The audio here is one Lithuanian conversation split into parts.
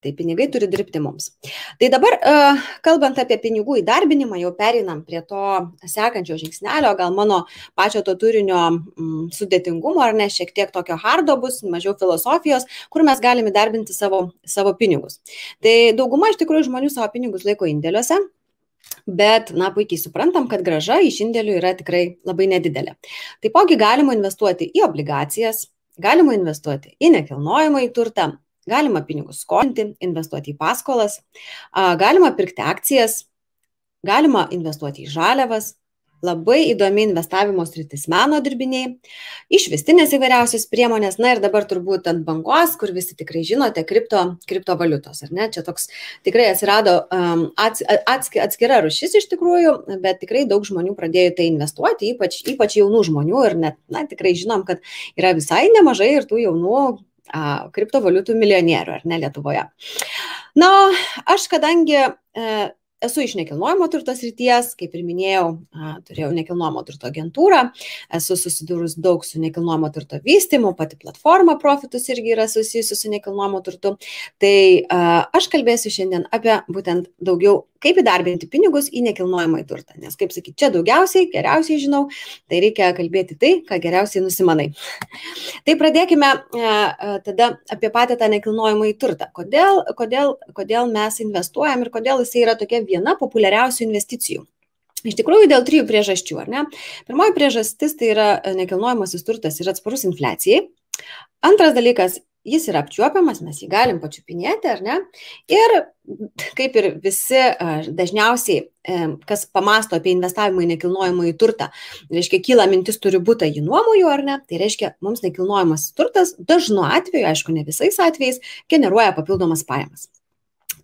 tai pinigai turi dirbti mums. Tai dabar, kalbant apie pinigų įdarbinimą, jau pereinam prie to sekančio žingsnelio, gal mano pačio to turinio sudėtingumo, ar ne, šiek tiek tokio hardo bus, mažiau filosofijos, kur mes galime įdarbinti savo pinigus. Tai dauguma iš tikrųjų žmonių savo pinigus laiko indėliuose, bet, puikiai suprantam, kad grąža iš indėlių yra tikrai labai nedidelė. Taipogi galima investuoti į obligacijas, galima investuoti į nekilnojamąjį turtą, galima pinigus skolinti, investuoti į paskolas, galima pirkti akcijas, galima investuoti į žaliavas, labai įdomi investavimo sritis meno dirbiniai, išvestinės įvairiausios priemonės, ir dabar turbūt ant bangos, kur visi tikrai žinote, kriptovaliutos, ar ne? Čia toks tikrai atsirado atskira rūšis iš tikrųjų, bet tikrai daug žmonių pradėjo tai investuoti, ypač jaunų žmonių ir net, tikrai žinom, kad yra visai nemažai ir tų jaunų kriptovaliutų milijonierių, ar ne, Lietuvoje. Aš kadangi esu iš nekilnojamo turto srities, kaip ir minėjau, turėjau nekilnojamo turto agentūrą, esu susidūrus daug su nekilnojamo turto vystymu, pati platforma Profitus irgi yra susijusi su nekilnojamo turtu. Tai aš kalbėsiu šiandien apie būtent daugiau, kaip įdarbinti pinigus į nekilnojamąjį turtą. Nes, kaip sakyti, čia geriausiai žinau, tai reikia kalbėti tai, ką geriausiai nusimanai. Tai pradėkime tada apie patį tą nekilnojamąjį turtą. Kodėl mes investuojam ir kodėl jisai yra tokia viena populiariausių investicijų. Iš tikrųjų, dėl 3 priežasčių, ar ne? Pirmoji priežastis tai yra nekilnojamasis turtas yra atsparus infliacijai. Antras dalykas, jis yra apčiuopiamas, mes jį galim pačiupinėti, ar ne? Ir kaip ir visi dažniausiai, kas pamasto apie investavimą į nekilnojamąjį turtą, reiškia, kyla mintis turi būti jį nuomoju, ar ne? Tai reiškia, mums nekilnojamas turtas dažnu atveju, aišku, ne visais atvejais, generuoja papildomas pajamas.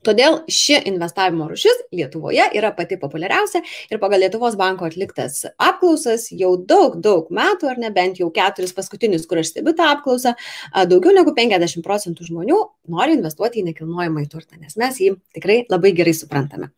Todėl ši investavimo rūšis Lietuvoje yra pati populiariausia ir pagal Lietuvos banko atliktas apklausas jau daug metų, ar ne, bent jau 4 paskutinius, kur aš stebiu tą apklausą, daugiau negu 50% žmonių nori investuoti į nekilnojamąjį turtą, nes mes jį tikrai labai gerai suprantame.